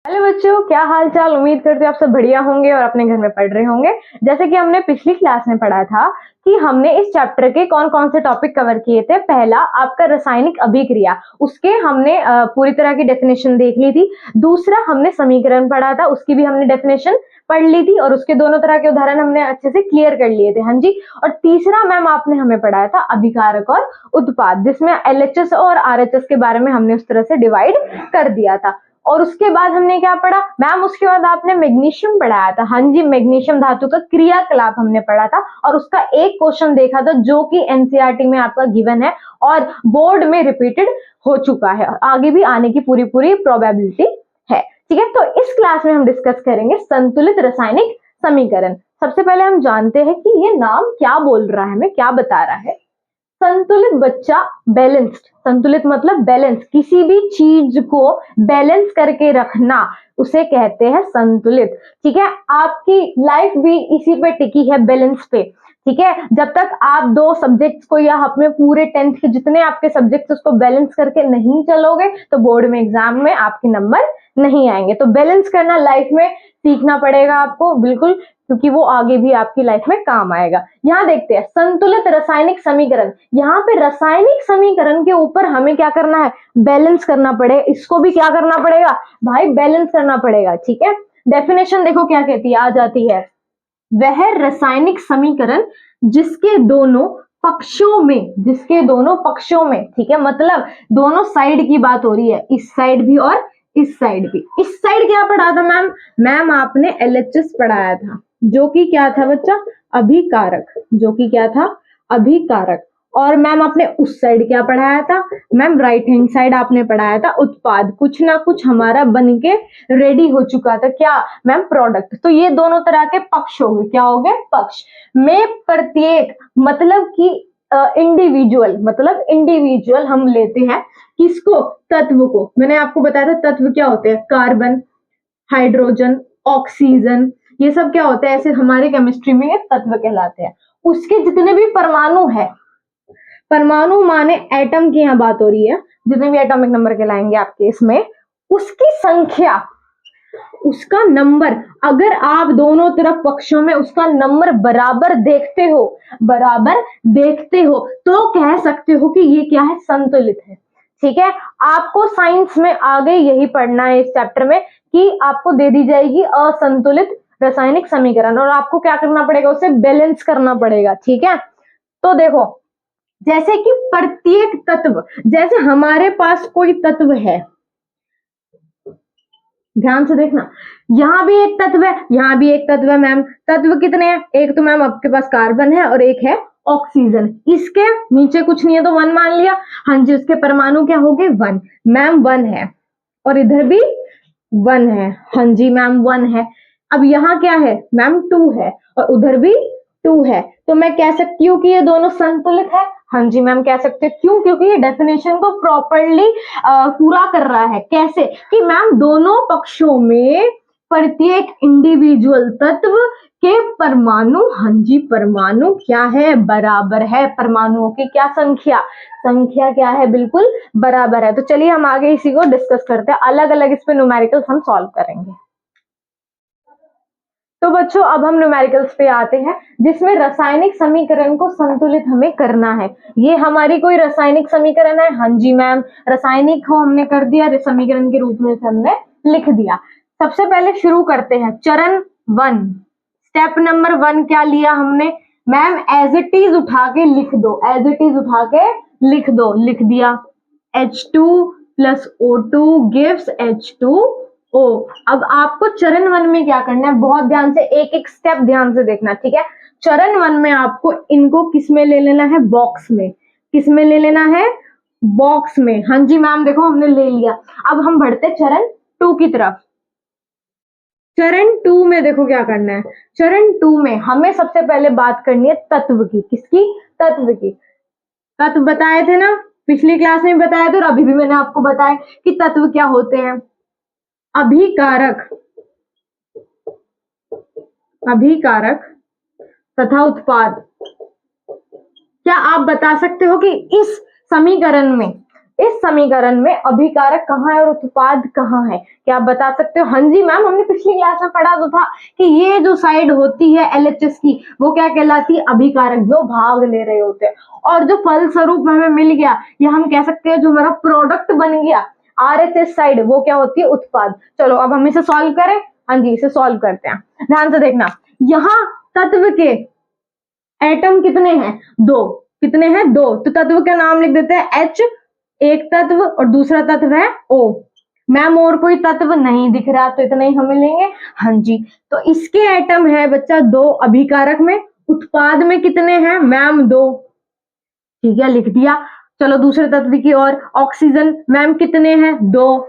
Hello बच्चों, क्या हाल चाल। उम्मीद करते हैं आप सब बढ़िया होंगे और अपने घर में पढ़ रहे होंगे। जैसे कि हमने पिछली क्लास में पढ़ा था कि हमने इस चैप्टर के कौन कौन से टॉपिक कवर किए थे। पहला आपका रासायनिक अभिक्रिया, उसके हमने पूरी तरह की डेफिनेशन देख ली थी। दूसरा हमने समीकरण पढ़ा था, उसकी भी हमने डेफिनेशन पढ़ ली थी और उसके दोनों तरह के उदाहरण हमने अच्छे से क्लियर कर लिए थे। हाँ जी। और तीसरा मैम आपने हमें पढ़ाया था अभिकारक और उत्पाद, जिसमें एलएचएस और आरएचएस के बारे में हमने उस तरह से डिवाइड कर दिया था। और उसके बाद हमने क्या पढ़ा मैम, उसके बाद आपने मैग्नीशियम पढ़ाया था। हाँ जी, मैग्नीशियम धातु का क्रियाकलाप हमने पढ़ा था और उसका एक क्वेश्चन देखा था जो कि एनसीईआरटी में आपका गिवन है और बोर्ड में रिपीटेड हो चुका है, आगे भी आने की पूरी प्रोबेबिलिटी है। ठीक है, तो इस क्लास में हम डिस्कस करेंगे संतुलित रासायनिक समीकरण। सबसे पहले हम जानते हैं कि ये नाम क्या बोल रहा है, हमें क्या बता रहा है। संतुलित बच्चा बैलेंस्ड, संतुलित मतलब बैलेंस, किसी भी चीज को बैलेंस करके रखना उसे कहते हैं संतुलित। ठीक है, आपकी लाइफ भी इसी पे टिकी है, बैलेंस पे। ठीक है, जब तक आप दो सब्जेक्ट्स को या अपने पूरे 10th के जितने आपके सब्जेक्ट्स उसको बैलेंस करके नहीं चलोगे तो बोर्ड में एग्जाम में आपके नंबर नहीं आएंगे। तो बैलेंस करना लाइफ में सीखना पड़ेगा आपको, बिल्कुल, क्योंकि वो आगे भी आपकी लाइफ में काम आएगा। यहाँ देखते हैं संतुलित रासायनिक समीकरण। यहाँ पे रासायनिक समीकरण के ऊपर हमें क्या करना है, बैलेंस करना पड़ेगा। इसको भी क्या करना पड़ेगा भाई, बैलेंस करना पड़ेगा। ठीक है, डेफिनेशन देखो क्या कहती है, आ जाती है, वह रासायनिक समीकरण जिसके दोनों पक्षों में, जिसके दोनों पक्षों में, ठीक है, मतलब दोनों साइड की बात हो रही है, इस साइड भी और इस साइड भी। इस साइड क्या पढ़ा था मैम आपने एलएचएस पढ़ाया था, जो कि क्या था बच्चा, अभिकारक, जो कि क्या था, अभिकारक। और मैम आपने उस साइड क्या पढ़ाया था, मैम राइट हैंड साइड आपने पढ़ाया था उत्पाद, कुछ ना कुछ हमारा बन के रेडी हो चुका था, क्या मैम, प्रोडक्ट। तो ये दोनों तरह के पक्ष हो गए, क्या हो गए, पक्ष में प्रत्येक, मतलब कि इंडिविजुअल, मतलब इंडिविजुअल हम लेते हैं किसको, तत्व को। मैंने आपको बताया था तत्व क्या होते हैं, कार्बन, हाइड्रोजन, ऑक्सीजन, ये सब क्या होते हैं, ऐसे हमारे केमिस्ट्री में ये तत्व कहलाते हैं। उसके जितने भी परमाणु है, परमाणु माने एटम की यहाँ बात हो रही है, जितने भी एटॉमिक नंबर कहलाएंगे आपके इसमें, उसकी संख्या, उसका नंबर, अगर आप दोनों तरफ पक्षों में उसका नंबर बराबर देखते हो, बराबर देखते हो, तो कह सकते हो कि ये क्या है, संतुलित है। ठीक है, आपको साइंस में आगे यही पढ़ना है इस चैप्टर में कि आपको दे दी जाएगी असंतुलित रासायनिक समीकरण और आपको क्या करना पड़ेगा, उसे बैलेंस करना पड़ेगा। ठीक है, तो देखो, जैसे कि प्रत्येक तत्व, जैसे हमारे पास कोई तत्व है, ध्यान से देखना, यहां भी एक तत्व है, यहां भी एक तत्व है। मैम तत्व कितने हैं, एक तो मैम आपके पास कार्बन है और एक है ऑक्सीजन, इसके नीचे कुछ नहीं है तो 1 मान लिया। हाँ जी, उसके परमाणु क्या हो गए, 1, मैम 1 है, और इधर भी 1 है। हाँ जी मैम 1 है। अब यहाँ क्या है मैम, 2 है, और उधर भी 2 है। तो मैं कह सकती हूँ कि ये दोनों संतुलित है। हाँ जी मैम कह सकते हैं, क्यों, क्योंकि ये डेफिनेशन को प्रॉपरली पूरा कर रहा है। कैसे कि मैम दोनों पक्षों में प्रत्येक इंडिविजुअल तत्व के परमाणु, हाँ जी परमाणु क्या है, बराबर है। परमाणुओं की क्या संख्या, संख्या क्या है, बिल्कुल बराबर है। तो चलिए हम आगे इसी को डिस्कस करते हैं, अलग अलग इस पे न्यूमेरिकल्स हम सॉल्व करेंगे। तो बच्चों अब हम न्यूमेरिकल्स पे आते हैं, जिसमें रासायनिक समीकरण को संतुलित हमें करना है। ये हमारी कोई रासायनिक समीकरण है, हाँ जी मैम, रासायनिक को हमने कर दिया समीकरण के रूप में हमने लिख दिया। सबसे पहले शुरू करते हैं चरण 1, स्टेप नंबर 1 क्या लिया हमने मैम, एज इट इज उठा के लिख दो, एज इट इज उठा के लिख दो, लिख दिया H2 + O2 gives H2O। अब आपको चरण 1 में क्या करना है, बहुत ध्यान से, एक एक स्टेप ध्यान से देखना। ठीक है, चरण 1 में आपको इनको किस में ले लेना है, बॉक्स में, किस में ले लेना है, बॉक्स में। हाँ जी मैम देखो हमने ले लिया। अब हम बढ़ते चरण 2 की तरफ। चरण 2 में देखो क्या करना है, चरण 2 में हमें सबसे पहले बात करनी है तत्व की, किसकी, तत्व की। तत्व बताए थे ना, पिछली क्लास में बताया था और अभी भी मैंने आपको बताया कि तत्व क्या होते हैं, अभिकारक, अभिकारक तथा उत्पाद। क्या आप बता सकते हो कि इस समीकरण में इस समीकरण में अभिकारक कहाँ है और उत्पाद कहाँ है, क्या आप बता सकते हो? हाँ जी मैम, हमने पिछली क्लास में पढ़ा तो था कि ये जो साइड होती है LHS की वो क्या कहलाती है? अभिकारक, जो भाग ले रहे होते हैं। और जो फलस्वरूप हमें मिल गया, या हम कह सकते हैं जो हमारा प्रोडक्ट बन गया RHS साइड, वो क्या होती है? उत्पाद। चलो अब हम इसे सॉल्व करें। हाँ जी, इसे सॉल्व करते हैं। ध्यान से देखना, यहाँ तत्व के एटम कितने हैं? 2। कितने हैं? 2। तो तत्व का नाम लिख देते हैं H, एक तत्व, और दूसरा तत्व है O। मैम और कोई तत्व नहीं दिख रहा, तो इतना ही हमें लेंगे। हाँ जी, तो इसके एटम है बच्चा 2 अभिकारक में। उत्पाद में कितने हैं मैम? 2। ठीक है, लिख दिया। चलो दूसरे तत्व की ओर, ऑक्सीजन मैम कितने हैं? 2।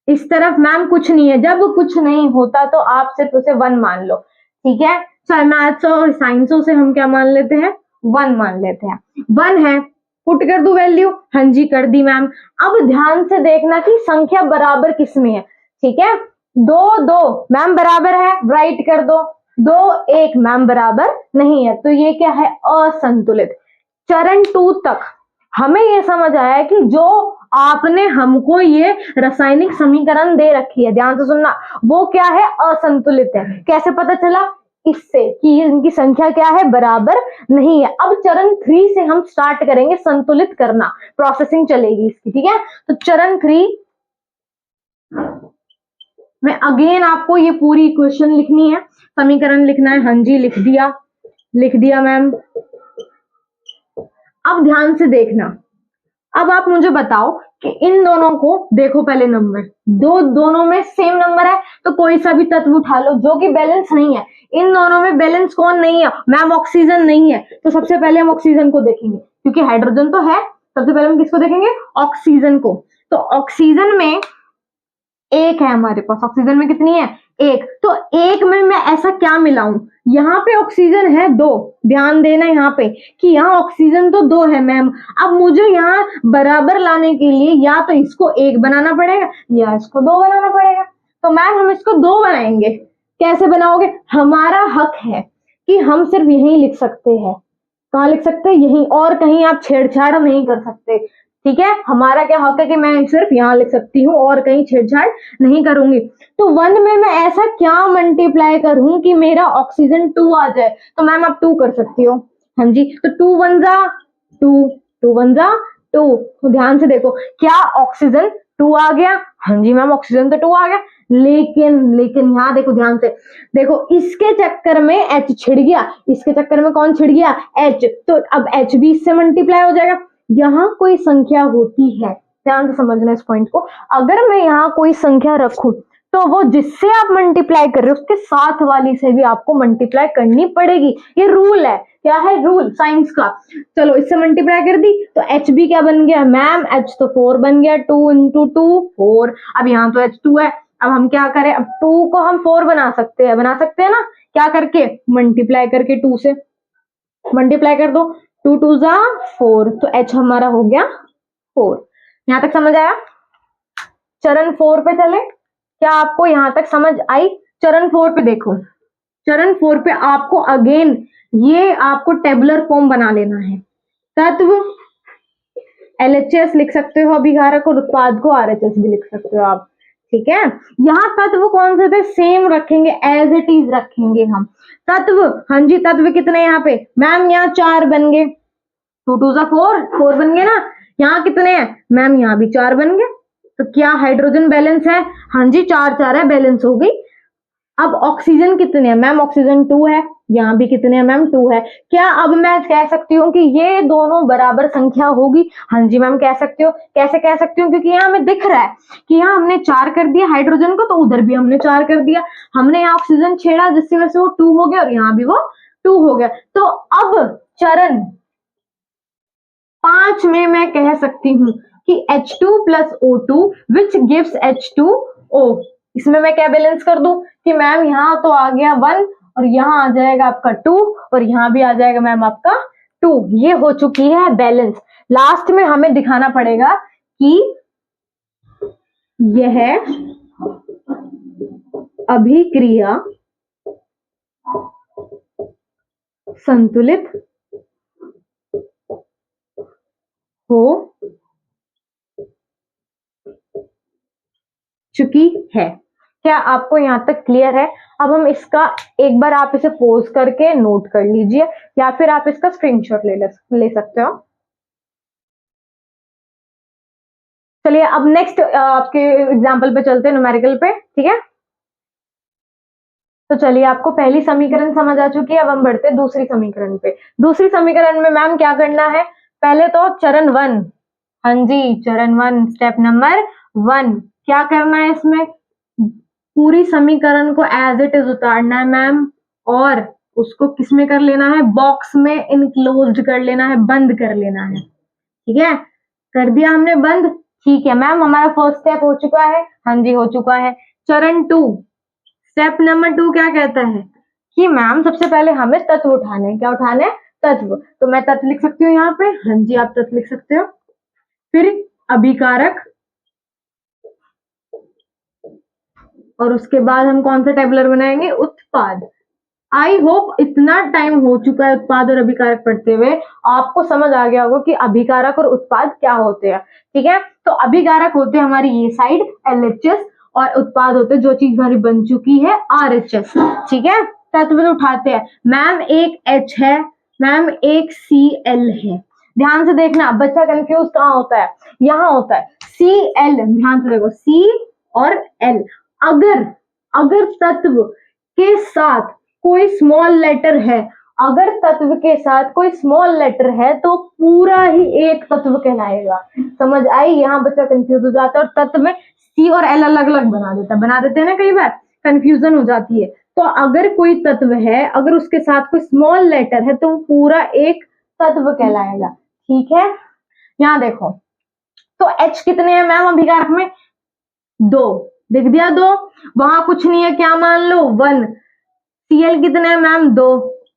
इस तरफ मैम कुछ नहीं है, जब कुछ नहीं होता तो आप सिर्फ उसे 1 मान लो। ठीक है, चाहे मैथ्स और साइंसों से हम क्या मान लेते हैं? 1 मान लेते हैं। 1 है, पुट कर दो वैल्यू। हाँ जी, कर दी मैम। अब ध्यान से देखना कि संख्या बराबर किसमें है। ठीक है, 2 2 मैम बराबर है, राइट कर दो। 2 1 मैम बराबर नहीं है, तो ये क्या है? असंतुलित। चरण 2 तक हमें ये समझ आया कि जो आपने हमको ये रासायनिक समीकरण दे रखी है, ध्यान से सुनना, वो क्या है? असंतुलित है। कैसे पता चला? इससे कि इनकी संख्या क्या है? बराबर नहीं है। अब चरण 3 से हम स्टार्ट करेंगे संतुलित करना, प्रोसेसिंग चलेगी इसकी। ठीक है, तो चरण 3 में अगेन आपको ये पूरी इक्वेशन लिखनी है, समीकरण लिखना है। हाँ जी, लिख दिया, लिख दिया मैम। अब ध्यान से देखना, अब आप मुझे बताओ कि इन दोनों को देखो, पहले नंबर दोनों में सेम नंबर है, तो कोई सा भी तत्व उठा लो जो कि बैलेंस नहीं है। इन दोनों में बैलेंस कौन नहीं है मैम? ऑक्सीजन नहीं है। तो सबसे पहले हम ऑक्सीजन को देखेंगे, क्योंकि हाइड्रोजन तो है। सबसे पहले हम किसको देखेंगे? ऑक्सीजन को। तो ऑक्सीजन में 1 है हमारे पास। ऑक्सीजन में कितनी है? 1। तो 1 में मैं ऐसा क्या मिलाऊं? यहाँ पे ऑक्सीजन है 2, ध्यान देना यहाँ पे कि यहाँ ऑक्सीजन तो 2 है मैम। अब मुझे यहाँ बराबर लाने के लिए या तो इसको 1 बनाना पड़ेगा या इसको 2 बनाना पड़ेगा। तो मैम हम इसको 2 बनाएंगे। कैसे बनाओगे? हमारा हक है कि हम सिर्फ यही लिख सकते हैं। कहाँ लिख सकते हैं? यही, और कहीं आप छेड़छाड़ नहीं कर सकते। ठीक है, हमारा क्या हक है कि मैं सिर्फ यहाँ लिख सकती हूँ और कहीं छेड़छाड़ नहीं करूंगी। तो 1 में मैं ऐसा क्या मल्टीप्लाई करूं कि मेरा ऑक्सीजन 2 आ जाए? तो मैम आप 2 कर सकती हो। हाँ जी, तो 2 1 जा 2, 2 1 जा 2। तो ध्यान से देखो, क्या ऑक्सीजन 2 आ गया? हाँ जी मैम, ऑक्सीजन तो 2 आ गया। लेकिन यहाँ देखो, ध्यान से देखो, इसके चक्कर में H छिड़ गया, इसके चक्कर में कौन छिड़ गया? H। तो अब H भी इससे मल्टीप्लाई हो जाएगा। यहाँ कोई संख्या होती है, ध्यान से समझना इस पॉइंट को। अगर मैं यहाँ कोई संख्या रखूं तो वो जिससे आप मल्टीप्लाई कर रहे हो उसके साथ वाली से भी आपको मल्टीप्लाई करनी पड़ेगी। ये रूल है। क्या है? रूल साइंस का। चलो इससे मल्टीप्लाई कर दी तो H भी क्या बन गया मैम? H तो 4 बन गया। 2 × 2 4। अब यहाँ तो H2 है। अब हम क्या करें? अब 2 को हम 4 बना सकते हैं ना? क्या करके? मल्टीप्लाई करके। 2 से मल्टीप्लाई कर दो। 2 2 जा 4, तो H हमारा हो गया 4। यहां तक समझ आया? चरण 4 पे चले। क्या आपको यहां तक समझ आई? चरण 4 पे देखो, चरण 4 पे आपको अगेन ये आपको टेबुलर फॉर्म बना लेना है। तत्व LHS लिख सकते हो अभिकारक, और उत्पाद को RHS भी लिख सकते हो आप। ठीक है, यहाँ तत्व कौन से थे? सेम रखेंगे, एज इट इज रखेंगे हम तत्व। हाँ जी, तत्व कितने यहाँ पे मैम? यहाँ 4 बन गए। 2 2 जा 4, 4 बन गए ना। यहाँ कितने हैं मैम? यहाँ भी 4 बन गए। तो क्या हाइड्रोजन बैलेंस है? हाँ जी, 4 4 है, बैलेंस हो गई। अब ऑक्सीजन कितने हैं मैम? ऑक्सीजन 2 है। यहाँ भी कितने हैं मैम? 2 है। क्या अब मैं कह सकती हूँ कि ये दोनों बराबर संख्या होगी? हाँ जी मैम, कह सकती हो। कैसे कह सकती हूँ? क्योंकि यहाँ हमें दिख रहा है कि यहाँ हमने 4 कर दिया हाइड्रोजन को, तो उधर भी हमने 4 कर दिया। हमने यहाँ ऑक्सीजन छेड़ा जिसकी वजह से वो 2 हो गया, और यहाँ भी वो 2 हो गया। तो अब चरण 5 में मैं कह सकती हूँ कि H2 + O2 which gives H2O। इसमें मैं क्या बैलेंस कर दूं कि मैम यहाँ तो आ गया 1, और यहाँ आ जाएगा आपका 2, और यहाँ भी आ जाएगा मैम आपका 2। ये हो चुकी है बैलेंस। लास्ट में हमें दिखाना पड़ेगा कि यह अभिक्रिया संतुलित हो क्या आपको यहाँ तक क्लियर है? अब हम इसका एक बार आप इसे पॉज करके नोट कर लीजिए या फिर आप इसका स्क्रीनशॉट ले सकते हो। चलिए अब नेक्स्ट आपके एग्जाम्पल पे चलते हैं, न्यूमेरिकल पे, ठीक है। तो चलिए आपको पहली समीकरण समझ आ चुकी है, अब हम बढ़ते हैं दूसरी समीकरण पे। दूसरी समीकरण में मैम क्या करना है? पहले तो चरण 1, हाँ जी चरण 1, स्टेप नंबर 1 क्या करना है? इसमें पूरी समीकरण को एज इट इज उतारना है मैम, और उसको किसमें कर लेना है? बॉक्स में इनक्लोज्ड कर लेना है, बंद कर लेना है, ठीक है। कर दिया हमने बंद, ठीक है मैम, हमारा फर्स्ट स्टेप हो चुका है, हाँ जी हो चुका है। चरण 2, स्टेप नंबर 2 क्या कहता है कि मैम सबसे पहले हमें तत्व उठाने हैं। क्या उठाने हैं? तत्व। तो मैं तत्व लिख सकती हूँ यहाँ पे, हाँ जी आप तत्व लिख सकते हो। फिर अभिकारक, और उसके बाद हम कौन सा टेबुलर बनाएंगे? उत्पाद। आई होप इतना टाइम हो चुका है उत्पाद और अभिकारक पढ़ते हुए, आपको समझ आ गया होगा कि अभिकारक और उत्पाद क्या होते हैं, ठीक है। तो अभिकारक होते हैं हमारी ये साइड LHS, और उत्पाद होते हैं जो चीज हमारी बन चुकी है RHS, ठीक है। तत्व उठाते हैं मैम, एक H है मैम, एक Cl है। ध्यान से देखना, बच्चा कंफ्यूज कहाँ होता है? यहाँ होता है Cl, ध्यान से देखो C और L। अगर तत्व के साथ कोई स्मॉल लेटर है, अगर तत्व के साथ कोई स्मॉल लेटर है तो पूरा ही एक तत्व कहलाएगा। समझ आई? यहाँ बच्चा कंफ्यूज हो जाता है, और तत्व में C और L अलग अलग बना देते हैं ना, कई बार कंफ्यूजन हो जाती है। तो अगर कोई तत्व है, अगर उसके साथ कोई स्मॉल लेटर है तो पूरा एक तत्व कहलाएगा, ठीक है। यहाँ देखो, तो H कितने हैं मैम अभिकारक में? 2, लिख दिया 2, वहां कुछ नहीं है, क्या मान लो? 1। Cl कितने हैं मैम? 2,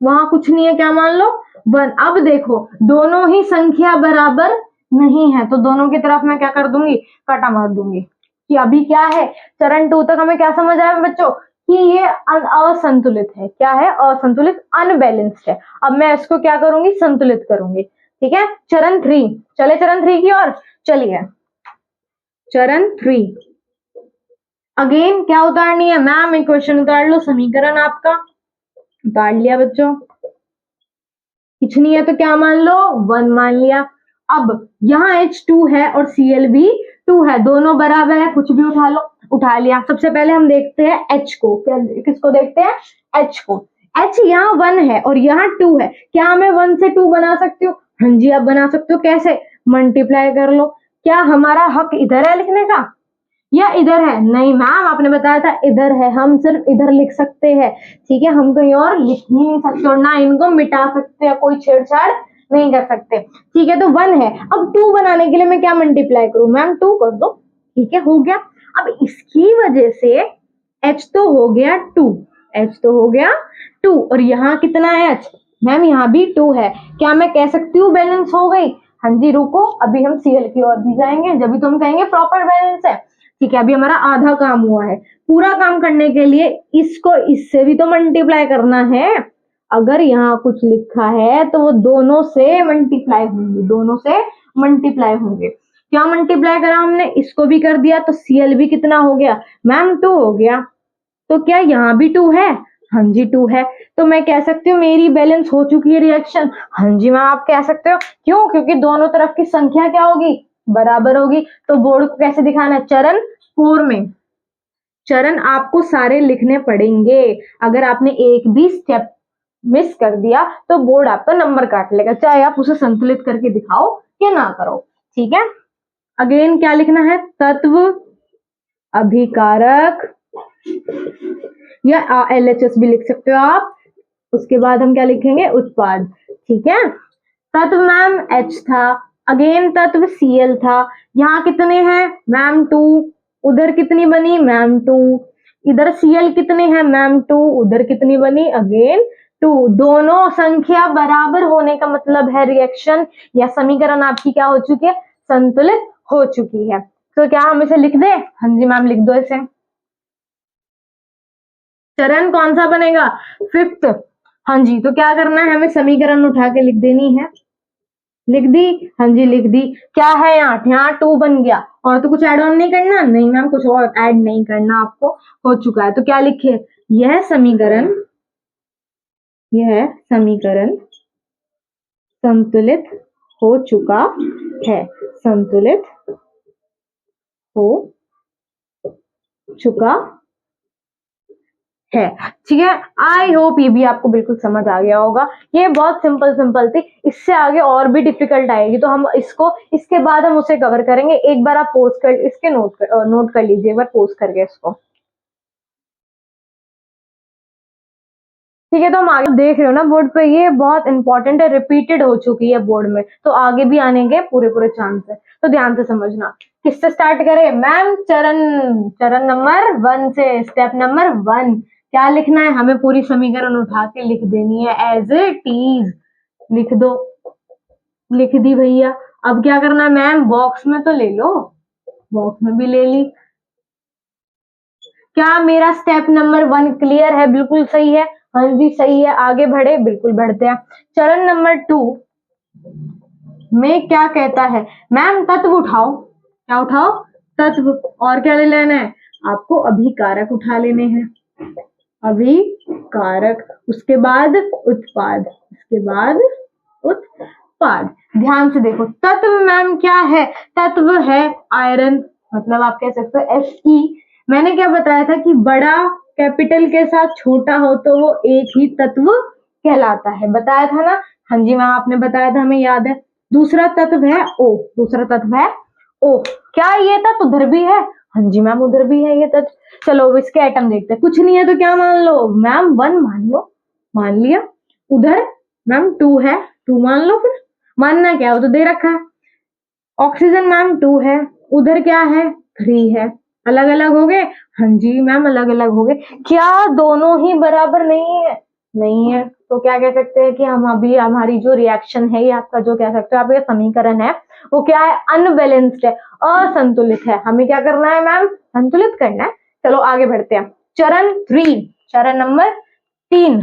वहां कुछ नहीं है, क्या मान लो? 1। अब देखो दोनों ही संख्या बराबर नहीं है, तो दोनों की तरफ मैं क्या कर दूंगी? काटा मार दूंगी। कि अभी क्या है, चरण 2 तक हमें क्या समझ आया बच्चों? कि ये असंतुलित है। क्या है? असंतुलित, अनबैलेंस्ड है। अब मैं इसको क्या करूंगी? संतुलित करूंगी, ठीक है। चरण 3, चले चरण 3 की ओर चलिए। चरण 3 अगेन क्या उतारनी है मैम? इक्वेशन उतार लो, समीकरण आपका उतार लिया बच्चों। कुछ नहीं है तो क्या मान लो? 1 मान लिया। अब यहाँ H2 है और Cl भी 2 है, दोनों बराबर है, कुछ भी उठा लो। उठा लिया। सबसे पहले हम देखते हैं H को, किसको देखते हैं? H को। H यहाँ 1 है और यहाँ 2 है, क्या मैं 1 से 2 बना सकती हूँ? हाँ जी आप बना सकते हो। कैसे? मल्टीप्लाई कर लो। क्या हमारा हक इधर है लिखने का या इधर है? नहीं मैम, आपने बताया था इधर है, हम सिर्फ इधर लिख सकते हैं, ठीक है। हम कहीं और लिख ही नहीं सकते और ना इनको मिटा सकते हैं, कोई छेड़छाड़ नहीं कर सकते, ठीक है। तो 1 है। अब 2 बनाने के लिए मैं क्या मल्टीप्लाई करूं मैम? 2 कर दो, ठीक है, हो गया। अब इसकी वजह से H तो हो गया 2, H तो हो गया 2, और यहाँ कितना है H? मैम यहाँ भी 2 है। क्या मैं कह सकती हूँ बैलेंस हो गई? हाँ जी रुको, अभी हम Cl की ओर भी जाएंगे, जब भी तुम कहेंगे प्रॉपर बैलेंस है, ठीक है। अभी हमारा आधा काम हुआ है, पूरा काम करने के लिए इसको इससे भी तो मल्टीप्लाई करना है। अगर यहाँ कुछ लिखा है तो वो दोनों से मल्टीप्लाई होंगे, दोनों से मल्टीप्लाई होंगे। क्या मल्टीप्लाई करा हमने? इसको भी कर दिया, तो Cl भी कितना हो गया मैम? 2 हो गया। तो क्या यहाँ भी 2 है? हाँ जी 2 है। तो मैं कह सकती हूँ मेरी बैलेंस हो चुकी है रिएक्शन। हाँ जी मैम आप कह सकते हो। क्यों? क्योंकि दोनों तरफ की संख्या क्या होगी? बराबर होगी। तो बोर्ड को कैसे दिखाना है? चरण 4 में चरण आपको सारे लिखने पड़ेंगे। अगर आपने एक भी स्टेप मिस कर दिया तो बोर्ड आपका नंबर काट लेगा, चाहे आप उसे संतुलित करके दिखाओ या ना करो, ठीक है। अगेन क्या लिखना है? तत्व, अभिकारक, या LHS भी लिख सकते हो आप। उसके बाद हम क्या लिखेंगे? उत्पाद, ठीक है। तत्व मैम H था, अगेन तत्व Cl था। यहाँ कितने हैं मैम? 2। उधर कितनी बनी मैम? 2। इधर Cl कितने हैं मैम? 2। उधर कितनी बनी? अगेन 2। दोनों संख्या बराबर होने का मतलब है रिएक्शन या समीकरण आपकी क्या हो चुकी है? संतुलित हो चुकी है। तो क्या हम इसे लिख दें? हाँ जी मैम लिख दो इसे। चरण कौन सा बनेगा? 5th। हाँ जी, तो क्या करना है? हमें समीकरण उठा के लिख देनी है। लिख दी, हाँ जी लिख दी। क्या है यहाँ 2 बन गया, और तो कुछ ऐड ऑन नहीं करना, नहीं मैम कुछ और ऐड नहीं करना आपको, हो चुका है। तो क्या लिखे, यह समीकरण संतुलित हो चुका है, संतुलित हो चुका है। ठीक है, आई होप ये भी आपको बिल्कुल समझ आ गया होगा। ये बहुत सिंपल थी, इससे आगे और भी डिफिकल्ट आएगी, तो हम इसको इसके बाद हम उसे कवर करेंगे। एक बार आप पोस्ट कर इसके नोट कर लीजिए, एक बार पोस्ट करके इसको। ठीक है, तो हम आगे देख रहे हो ना बोर्ड पे, ये बहुत इंपॉर्टेंट है, रिपीटेड हो चुकी है बोर्ड में, तो आगे भी आने के पूरे चांस है, तो ध्यान से समझना। किससे स्टार्ट करें मैम, चरण नंबर 1 से। स्टेप नंबर 1 क्या लिखना है, हमें पूरी समीकरण उठा के लिख देनी है, एज इट इज लिख दो। लिख दी भैया। अब क्या करना है मैम, बॉक्स में तो ले लो, बॉक्स में भी ले ली। क्या मेरा स्टेप नंबर 1 क्लियर है, बिल्कुल सही है, हाँ जी सही है। आगे बढ़े, बिल्कुल बढ़ते हैं। चरण नंबर 2 में क्या कहता है मैम, तत्व उठाओ। क्या उठाओ, तत्व, और क्या ले लेना है आपको, अभिकारक उठा लेने हैं, अभिकारक, उसके बाद उत्पाद, उसके बाद उत्पाद। ध्यान से देखो, तत्व मैम क्या है, तत्व है आयरन, मतलब आप कह सकते हो Fe। मैंने क्या बताया था कि बड़ा कैपिटल के साथ छोटा हो तो वो एक ही तत्व कहलाता है, बताया था ना। हाँ जी मैम आपने बताया था, हमें याद है। दूसरा तत्व है O, दूसरा तत्व है O। क्या ये तत्व उधर भी है, हाँ जी मैम उधर भी है ये तत्व। चलो इसके आइटम देखते हैं, कुछ नहीं है तो क्या मान लो मैम 1 मान लो, मान लिया। उधर मैम 2 है, 2 मान लो, फिर मानना क्या, वो तो दे रखा है। ऑक्सीजन मैम 2 है, उधर क्या है 3 है, अलग अलग हो गए, हाँ जी मैम अलग अलग हो गए। क्या दोनों ही बराबर नहीं है, नहीं है, तो क्या कह सकते हैं कि हम अभी हमारी जो रिएक्शन है, ये आपका जो कह सकते हो आप ये समीकरण है, वो क्या है, अनबैलेंस्ड है, असंतुलित है। हमें क्या करना है मैम, संतुलित करना है। चलो आगे बढ़ते हैं। चरण 3, चरण नंबर 3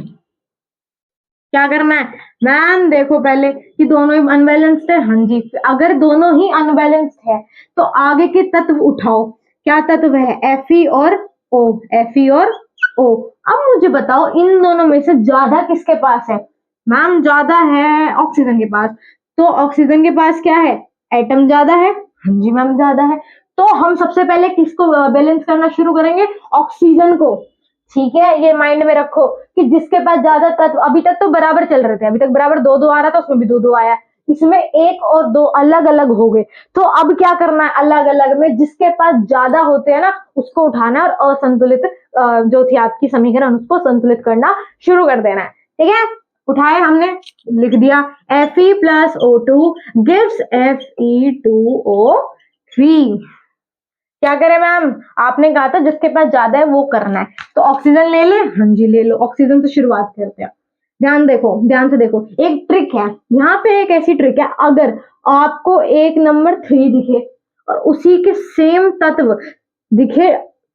क्या करना है मैम, देखो पहले कि दोनों ही अनबैलेंस्ड है, हाँ जी। अगर दोनों ही अनबैलेंस्ड है तो आगे के तत्व उठाओ। क्या तत्व है, Fe और O, Fe और O। अब मुझे बताओ इन दोनों में से ज्यादा किसके पास है मैम, ज्यादा है ऑक्सीजन के पास, तो ऑक्सीजन के पास क्या है, एटम ज्यादा है, हाँ जी मैम ज्यादा है। तो हम सबसे पहले किसको बैलेंस करना शुरू करेंगे, ऑक्सीजन को। ठीक है, ये माइंड में रखो कि जिसके पास ज्यादा तत्व, अभी तक तो बराबर चल रहे थे, अभी तक बराबर 2-2 आ रहा था, उसमें भी 2-2 आया, इसमें 1 और 2 अलग अलग हो गए। तो अब क्या करना है, अलग अलग में जिसके पास ज्यादा होते हैं ना उसको उठाना है, और असंतुलित जो थी आपकी समीकरण उसको संतुलित करना शुरू कर देना है। ठीक है, उठाए हमने, लिख दिया Fe plus O2 gives Fe2O3। क्या करें मैम, आपने कहा था जिसके पास ज्यादा है वो करना है, तो ऑक्सीजन ले ले, हाँ जी ले लो, ऑक्सीजन से शुरुआत करते हैं। ध्यान देखो, ध्यान से देखो, एक ट्रिक है यहाँ पे, एक ऐसी ट्रिक है, अगर आपको एक नंबर 3 दिखे और उसी के सेम तत्व दिखे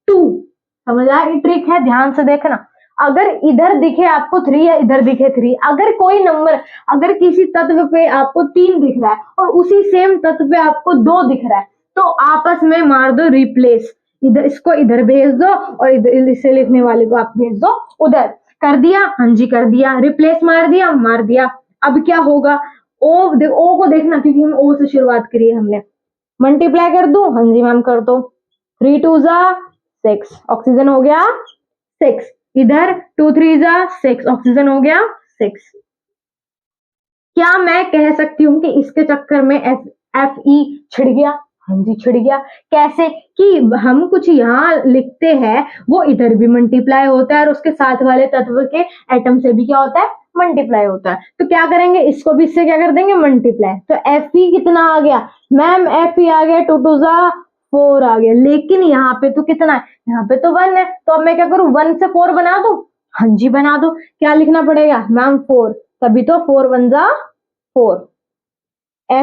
2, समझ आया, ये ट्रिक है, ध्यान से देखना। अगर इधर दिखे आपको 3 या इधर दिखे 3, अगर कोई नंबर, अगर किसी तत्व पे आपको 3 दिख रहा है और उसी सेम तत्व पे आपको 2 दिख रहा है, तो आपस में मार दो रिप्लेस, इधर इसको इधर भेज दो और इधर इसे लिखने वाले को आप भेज दो उधर। कर दिया, हाँ जी कर दिया, रिप्लेस मार दिया, मार दिया। अब क्या होगा, ओ को देखना, क्योंकि हम ओ से शुरुआत करी है हमने। मल्टीप्लाई कर दो, हाँ जी मैम कर दो, 3 2 जा 6, ऑक्सीजन हो गया 6, इधर 2 3 जा 6, ऑक्सीजन हो गया 6। क्या मैं कह सकती हूँ कि इसके चक्कर में Fe छिड़ गया, हाँ जी छिड़ गया। कैसे कि हम कुछ यहाँ लिखते हैं वो इधर भी मल्टीप्लाई होता है और उसके साथ वाले तत्व के एटम से भी क्या होता है, मल्टीप्लाई होता है। तो क्या करेंगे, इसको भी इससे क्या कर देंगे, मल्टीप्लाई। तो Fe कितना आ गया मैम, Fe आ गया 2 2 जा 4 आ गया, लेकिन यहाँ पे तो कितना है, यहाँ पे तो 1 है, तो अब मैं क्या करूँ, 1 से 4 बना दू, हाँ जी बना दो। क्या लिखना पड़ेगा मैम 4, तभी तो 4 1 जा 4,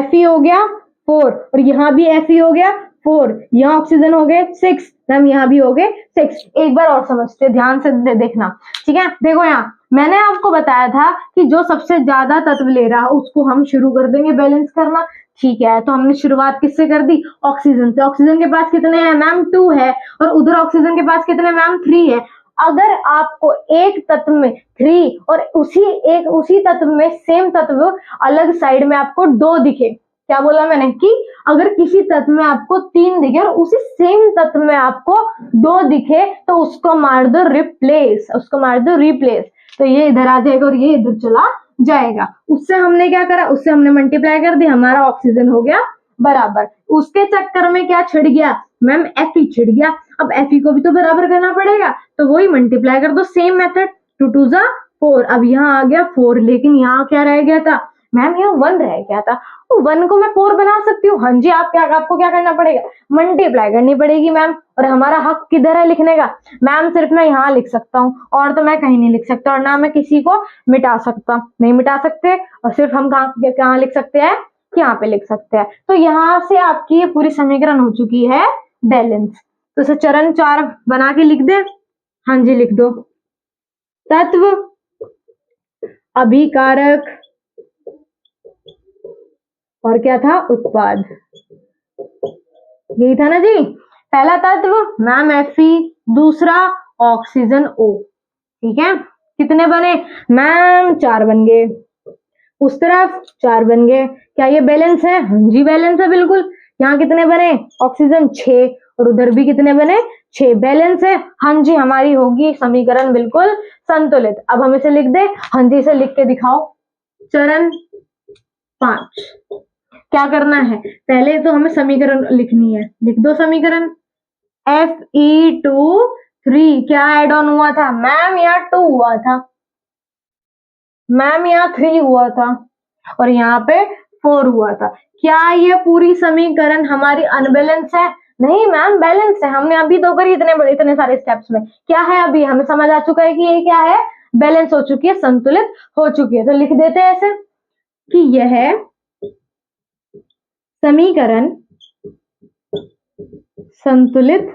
Fe हो गया 4 और यहाँ भी Fe हो गया 4, यहाँ ऑक्सीजन हो गए 6, मैम यहाँ भी हो गए 6। एक बार और समझते हैं, ध्यान से देखना, ठीक है। देखो यहाँ मैंने आपको बताया था कि जो सबसे ज्यादा तत्व ले रहा है उसको हम शुरू कर देंगे बैलेंस करना, ठीक है। तो हमने शुरुआत किससे कर दी? ऑक्सीजन से। ऑक्सीजन के पास कितने हैं मैम? 2 है, और उधर ऑक्सीजन के पास कितने मैम? 3 है। अगर आपको एक तत्व में 3 और उसी तत्व में सेम तत्व अलग साइड में आपको 2 दिखे, क्या बोला मैंने कि अगर किसी तत्व में आपको 3 दिखे और उसी सेम तत्व में आपको 2 दिखे तो उसको मार दो रिप्लेस, उसको मार दो रिप्लेस। तो ये इधर आ जाएगा और ये इधर चला जाएगा। उससे हमने क्या करा? उससे हमने मल्टीप्लाई कर दी, हमारा ऑक्सीजन हो गया बराबर। उसके चक्कर में क्या छिड़ गया मैम? Fe छिड़ गया। अब Fe को भी तो बराबर करना पड़ेगा, तो वही मल्टीप्लाई कर दो, सेम मेथड, 2 2 जा 4। अब यहाँ आ गया 4, लेकिन यहाँ क्या रह गया था मैम? यहाँ 1 रह गया था। तो 1 को मैं 4 बना सकती हूँ? हाँ जी। आपको क्या करना पड़ेगा? मल्टीप्लाई करनी पड़ेगी मैम। और हमारा हक किधर है लिखने का मैम? सिर्फ मैं यहाँ लिख सकता हूँ, और तो मैं कहीं नहीं लिख सकता, और ना मैं किसी को मिटा सकता, नहीं मिटा सकते। और सिर्फ हम कहाँ लिख सकते हैं? यहाँ पे लिख सकते हैं। तो यहाँ से आपकी ये पूरी समीकरण हो चुकी है बैलेंस। तो इसे चरण 4 बना के लिख दे। हाँ जी लिख दो। तत्व, अभिकारक, और क्या था? उत्पाद। यही था ना जी। पहला तत्व मैम Fe, दूसरा ऑक्सीजन O, ठीक है। कितने बने मैम? 4 बन गए। उस तरफ 4 बन गए। क्या ये बैलेंस है? हाँ जी बैलेंस है बिल्कुल। यहाँ कितने बने? ऑक्सीजन 6, और उधर भी कितने बने? 6। बैलेंस है। हाँ जी, हमारी होगी समीकरण बिल्कुल संतुलित। अब हम इसे लिख दे। हाँ जी, इसे लिख के दिखाओ। चरण 5 क्या करना है? पहले तो हमें समीकरण लिखनी है। लिख दो समीकरण। Fe2 क्या एड ऑन हुआ था मैम? यहाँ 2 हुआ था मैम, यहाँ 3 हुआ था, और यहाँ पे 4 हुआ था। क्या ये पूरी समीकरण हमारी अनबैलेंस है? नहीं मैम, बैलेंस है। हमने अभी तो करी इतने सारे स्टेप्स में। क्या है? अभी हमें समझ आ चुका है कि ये क्या है, बैलेंस हो चुकी है, संतुलित हो चुकी है। तो लिख देते हैं ऐसे कि यह समीकरण संतुलित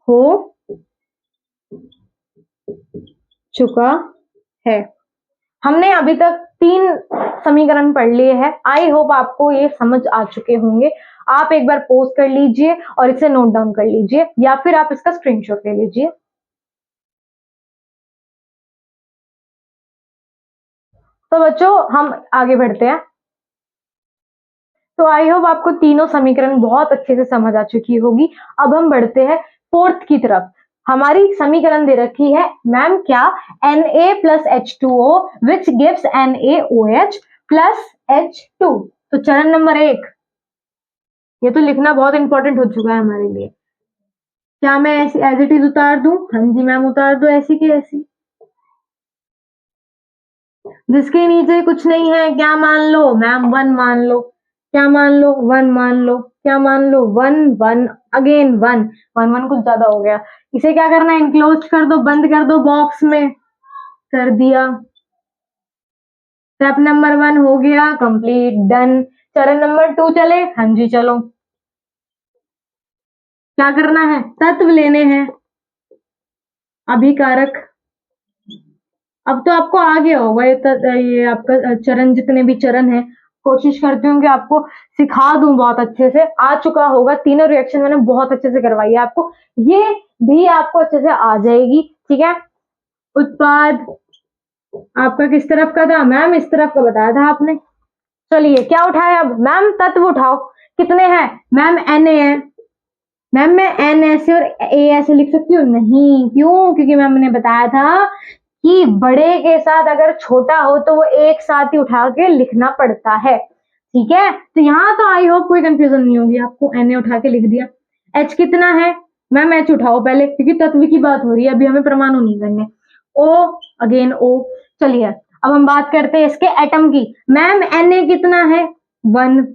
हो चुका है। हमने अभी तक 3 समीकरण पढ़ लिए हैं। आई होप आपको ये समझ आ चुके होंगे। आप एक बार पॉज कर लीजिए और इसे नोट डाउन कर लीजिए, या फिर आप इसका स्क्रीनशॉट ले लीजिए। तो बच्चों हम आगे बढ़ते हैं। तो आई होप आपको तीनों समीकरण बहुत अच्छे से समझ आ चुकी होगी। अब हम बढ़ते हैं 4th की तरफ। हमारी समीकरण दे रखी है मैम क्या? Na plus H2O which gives NaOH plus H2। तो चरण नंबर 1, ये तो लिखना बहुत इंपॉर्टेंट हो चुका है हमारे लिए। क्या मैं ऐसी एज इट इज उतार दूं? हाँ जी मैम, उतार दो ऐसी की ऐसी। जिसके नीचे कुछ नहीं है क्या मान लो मैम? 1 मान लो। क्या मान लो? 1 मान लो। क्या मान लो? 1 1 अगेन 1 1 1 कुछ ज्यादा हो गया। इसे क्या करना है? इनक्लोज कर दो, बंद कर दो बॉक्स में। कर दिया। स्टेप नंबर 1 हो गया कंप्लीट, डन। चरण नंबर 2 चले। हाँ जी चलो। क्या करना है? तत्व लेने हैं, अभिकारक। अब तो आपको आ गया होगा ये आपका चरण, जितने भी चरण है। कोशिश करती हूँ कि आपको सिखा दूं बहुत अच्छे से। आ चुका होगा, तीनों रिएक्शन मैंने बहुत अच्छे से करवाई है आपको, ये भी आपको अच्छे से आ जाएगी, ठीक है। उत्पाद आपका किस तरफ का था मैम? इस तरफ का बताया था आपने। चलिए क्या उठाए अब मैम? तत्व उठाओ। कितने हैं मैम? Na है। मैम मैं N ऐसे और A ऐसे लिख सकती हूँ? नहीं। क्यों? क्योंकि मैम ने बताया था कि बड़े के साथ अगर छोटा हो तो वो एक साथ ही उठा के लिखना पड़ता है, ठीक है। तो यहाँ तो आई होप कोई कंफ्यूजन नहीं होगी आपको। Na उठा के लिख दिया। H कितना है मैम? H उठाओ पहले, क्योंकि तत्व की बात हो रही है, अभी हमें परमाणु नहीं करने। O again O। चलिए अब हम बात करते हैं इसके एटम की। मैम Na कितना है? 1।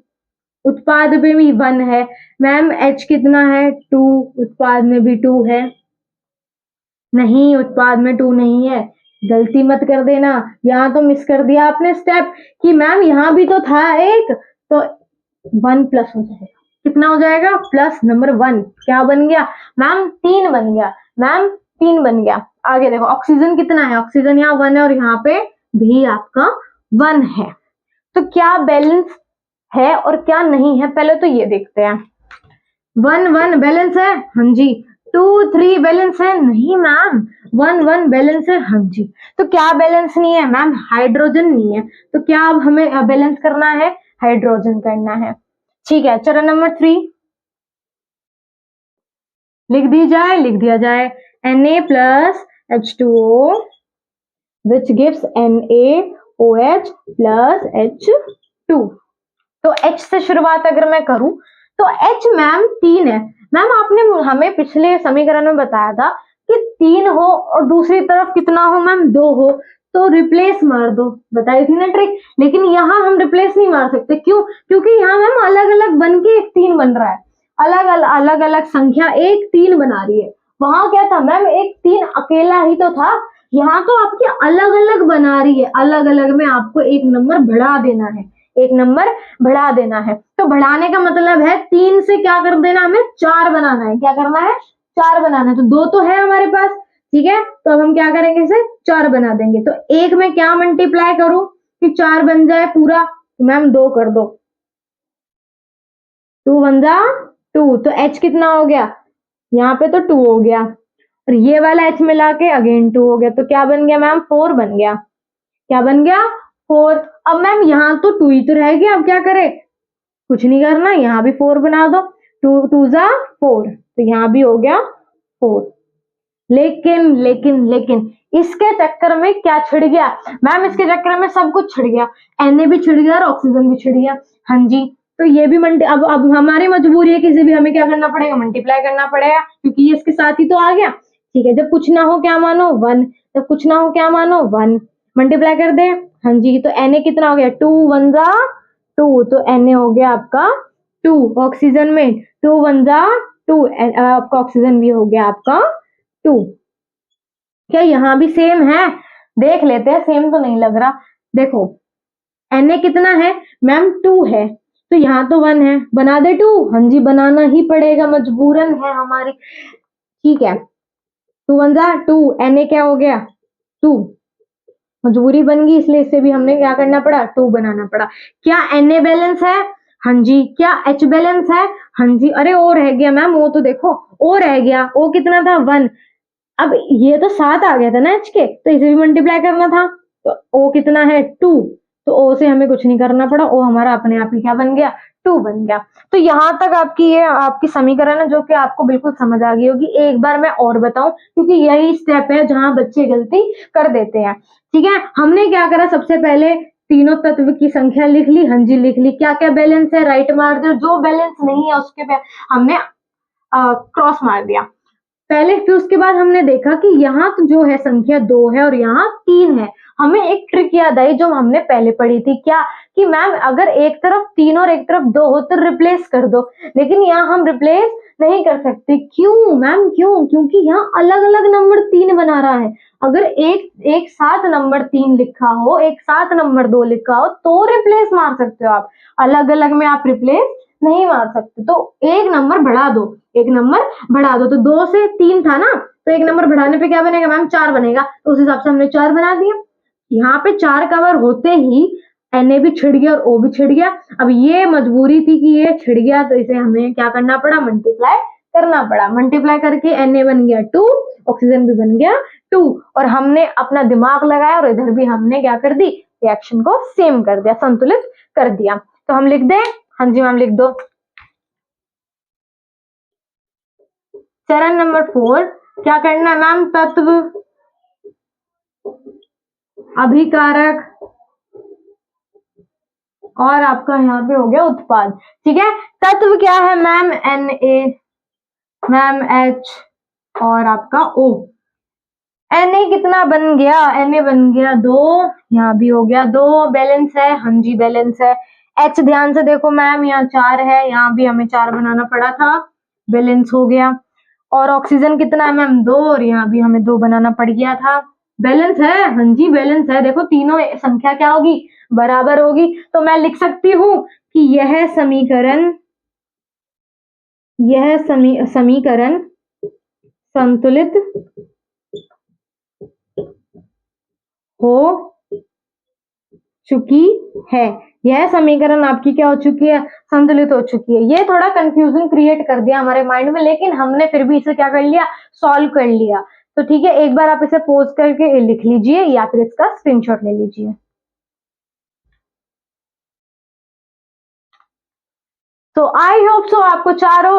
उत्पाद में भी 1 है। मैम H कितना है? 2। उत्पाद में भी 2 है। नहीं, उत्पाद में 2 नहीं है। गलती मत कर देना, यहाँ तो मिस कर दिया आपने स्टेप कि मैम यहाँ भी तो था एक, तो 1 प्लस हो जाएगा। कितना हो जाएगा, प्लस नंबर 1 क्या बन गया मैम, 3 बन गया मैम, 3 बन गया। आगे देखो ऑक्सीजन कितना है, ऑक्सीजन यहाँ 1 है और यहाँ पे भी आपका 1 है। तो क्या बैलेंस है और क्या नहीं है, पहले तो ये देखते हैं। 1 1 बैलेंस है, हाँ जी। 2 3 बैलेंस है, नहीं मैम। 1 1 बैलेंस है, हाँ जी। तो क्या बैलेंस नहीं है मैम, हाइड्रोजन नहीं है। तो क्या अब हमें बैलेंस करना है, हाइड्रोजन करना है। ठीक है, चरण नंबर 3 लिख दी जाए, लिख दिया जाए। Na plus H2O which gives NaOH plus H2। तो H से शुरुआत अगर मैं करूं तो H मैम 3 है। मैम आपने हमें पिछले समीकरण में बताया था कि 3 हो और दूसरी तरफ कितना हो मैम, 2 हो, तो रिप्लेस मार दो, बताई थी ना ट्रिक। लेकिन यहाँ हम रिप्लेस नहीं मार सकते, क्यों, क्योंकि यहाँ मैम अलग अलग बन के एक 3 बन रहा है, अलग अलग संख्या एक 3 बना रही है। वहां क्या था मैम, एक 3 अकेला ही तो था, यहाँ तो आपकी अलग अलग बना रही है, अलग अलग में आपको एक नंबर बढ़ा देना है, एक नंबर बढ़ा देना है। तो बढ़ाने का मतलब है 3 से क्या कर देना, हमें 4 बनाना है। क्या करना है, 4 बनाना है। तो 2 तो है हमारे पास, ठीक है, तो अब हम क्या करेंगे, इसे 4 बना देंगे। तो एक में क्या मल्टीप्लाई करूं कि 4 बन जाए पूरा, तो मैम 2 कर दो, 2 बन जा 2। तो H कितना हो गया, यहाँ पे तो 2 हो गया और ये वाला H मिला के अगेन 2 हो गया। तो क्या बन गया मैम, 4 बन गया। क्या बन गया, 4। अब मैम यहाँ तो 2 ही तो रह गया, अब क्या करें, कुछ नहीं करना, यहाँ भी 4 बना दो, 2 2 जा 4, तो यहाँ भी हो गया 4। लेकिन लेकिन लेकिन इसके चक्कर में क्या छिड़ गया मैम, इसके चक्कर में सब कुछ छिड़ गया, Na भी छिड़ गया और ऑक्सीजन भी छिड़ गया, हाँ जी। तो ये भी अब हमारी मजबूरी है कि इसे भी हमें क्या करना पड़ेगा, मल्टीप्लाई करना पड़ेगा, क्योंकि ये इसके साथ ही तो आ गया। ठीक है, जब कुछ ना हो क्या मानो 1, जब कुछ ना हो क्या मानो 1, मल्टीप्लाई कर दे, हाँ जी। तो Na कितना हो गया, 2 1 जा 2, तो Na हो गया आपका 2। ऑक्सीजन में 2 1 जा 2, आपका ऑक्सीजन भी हो गया आपका 2। क्या यहाँ भी सेम है, देख लेते हैं, सेम तो नहीं लग रहा। देखो Na कितना है मैम, 2 है, तो यहाँ तो 1 है, बना दे 2, हाँ जी बनाना ही पड़ेगा, मजबूरन है हमारी। ठीक है, 2 1 जा 2, Na क्या हो गया 2, मजबूरी बन गई, इसलिए इससे भी हमने क्या करना पड़ा, 2 बनाना पड़ा। क्या Na बैलेंस है, हाँ जी। क्या H बैलेंस है, हाँ जी। अरे ओ रह गया मैम, वो तो देखो ओ रह गया, ओ कितना था 1। अब ये तो 7 आ गया था ना H के, तो इसे भी मल्टीप्लाई करना था, तो O कितना है 2, तो O से हमें कुछ नहीं करना पड़ा, O हमारा अपने आप ही क्या बन गया, 2 बन गया। तो यहाँ तक आपकी ये आपकी समीकरण है जो कि आपको बिल्कुल समझ आ गई होगी। एक बार मैं और बताऊं, क्योंकि यही स्टेप है जहां बच्चे गलती कर देते हैं। ठीक है, हमने क्या करा, सबसे पहले तीनों तत्व की संख्या लिख ली, हाँ जी लिख ली। क्या क्या बैलेंस है, राइट मार दो, जो बैलेंस नहीं है उसके पे हमने क्रॉस मार दिया पहले। फिर उसके बाद हमने देखा कि यहाँ तो जो है संख्या 2 है और यहाँ 3 है। हमें एक ट्रिक याद आई जो हमने पहले पढ़ी थी, क्या कि मैम अगर एक तरफ 3 और एक तरफ 2 हो तो रिप्लेस कर दो, लेकिन यहाँ हम रिप्लेस नहीं कर सकते। क्यों मैम, क्यों, क्योंकि यहाँ अलग अलग नंबर 3 बना रहा है। अगर एक साथ नंबर 3 लिखा हो, एक साथ नंबर 2 लिखा हो तो रिप्लेस मार सकते हो आप, अलग अलग में आप रिप्लेस नहीं मार सकते। तो एक नंबर बढ़ा दो, एक नंबर बढ़ा दो। तो 2 से 3 था ना, तो एक नंबर बढ़ाने पे क्या बनेगा मैम, 4 बनेगा, तो उस हिसाब से हमने 4 बना दिया। यहाँ पे 4 कवर होते ही Na भी छिड़ गया और O भी छिड़ गया। अब ये मजबूरी थी कि ये छिड़ गया, तो इसे हमें क्या करना पड़ा, मल्टीप्लाई करना पड़ा। मल्टीप्लाई करके Na बन गया 2, ऑक्सीजन भी बन गया 2, और हमने अपना दिमाग लगाया और इधर भी हमने क्या कर दी, रिएक्शन को सेम कर दिया, संतुलित कर दिया। तो हम लिख दें, हाँ जी मैम लिख दो। चरण नंबर 4 क्या करना है मैम, तत्व, अभिकारक और आपका यहाँ पे हो गया उत्पाद। ठीक है, तत्व क्या है मैम, Na, मैम H और आपका O। Na कितना बन गया, Na बन गया 2, यहाँ भी हो गया 2, बैलेंस है, हाँ जी बैलेंस है। H ध्यान से देखो मैम, यहाँ 4 है, यहाँ भी हमें 4 बनाना पड़ा था, बैलेंस हो गया। और ऑक्सीजन कितना है मैम 2, और यहाँ भी हमें 2 बनाना पड़ गया था, बैलेंस है, हाँ जी बैलेंस है। देखो तीनों संख्या क्या होगी, बराबर होगी। तो मैं लिख सकती हूँ कि यह समीकरण यह समीकरण संतुलित हो चुकी है। यह समीकरण आपकी क्या हो चुकी है? संतुलित हो चुकी है। ये थोड़ा कंफ्यूजन क्रिएट कर दिया हमारे माइंड में, लेकिन हमने फिर भी इसे क्या कर लिया? सॉल्व कर लिया। तो ठीक है, एक बार आप इसे पॉज करके लिख लीजिए या फिर इसका स्क्रीनशॉट ले लीजिए। तो आई होप सो आपको चारों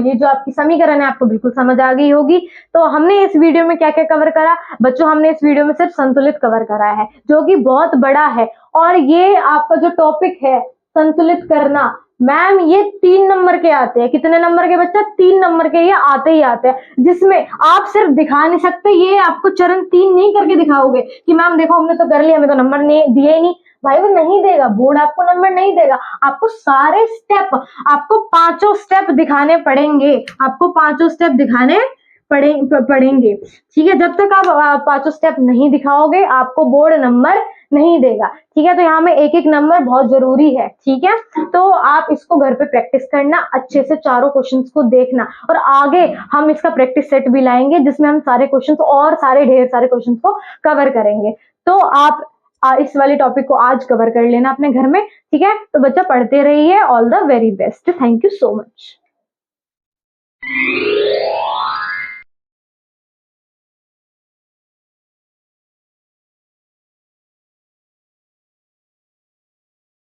ये जो आपकी समीकरण है आपको बिल्कुल समझ आ गई होगी। तो हमने इस वीडियो में क्या क्या कवर करा बच्चों? हमने इस वीडियो में सिर्फ संतुलित कवर करा है, जो कि बहुत बड़ा है। और ये आपका जो टॉपिक है संतुलित करना, मैम ये 3 नंबर के आते हैं। कितने नंबर के बच्चा? 3 नंबर के ये आते ही आते हैं, जिसमें आप सिर्फ दिखा नहीं सकते, ये आपको चरण 3 नहीं करके दिखाओगे कि मैम देखो हमने तो कर लिया, हमें तो नंबर नहीं दिए ही नहीं। भाई वो नहीं देगा, बोर्ड आपको नंबर नहीं देगा। आपको सारे स्टेप, आपको पांचों स्टेप दिखाने पड़ेंगे, आपको पांचों स्टेप दिखाने पड़ेंगे। ठीक है, जब तक आप पांचों स्टेप नहीं दिखाओगे आपको बोर्ड नंबर नहीं देगा। ठीक है, तो यहाँ में एक एक नंबर बहुत जरूरी है। ठीक है, तो आप इसको घर पे प्रैक्टिस करना, अच्छे से चारों क्वेश्चंस को देखना, और आगे हम इसका प्रैक्टिस सेट भी लाएंगे जिसमें हम सारे क्वेश्चंस और सारे ढेर सारे क्वेश्चंस को कवर करेंगे। तो आप इस वाले टॉपिक को आज कवर कर लेना अपने घर में। ठीक है, तो बच्चा पढ़ते रहिए। All the very best. Thank you so much.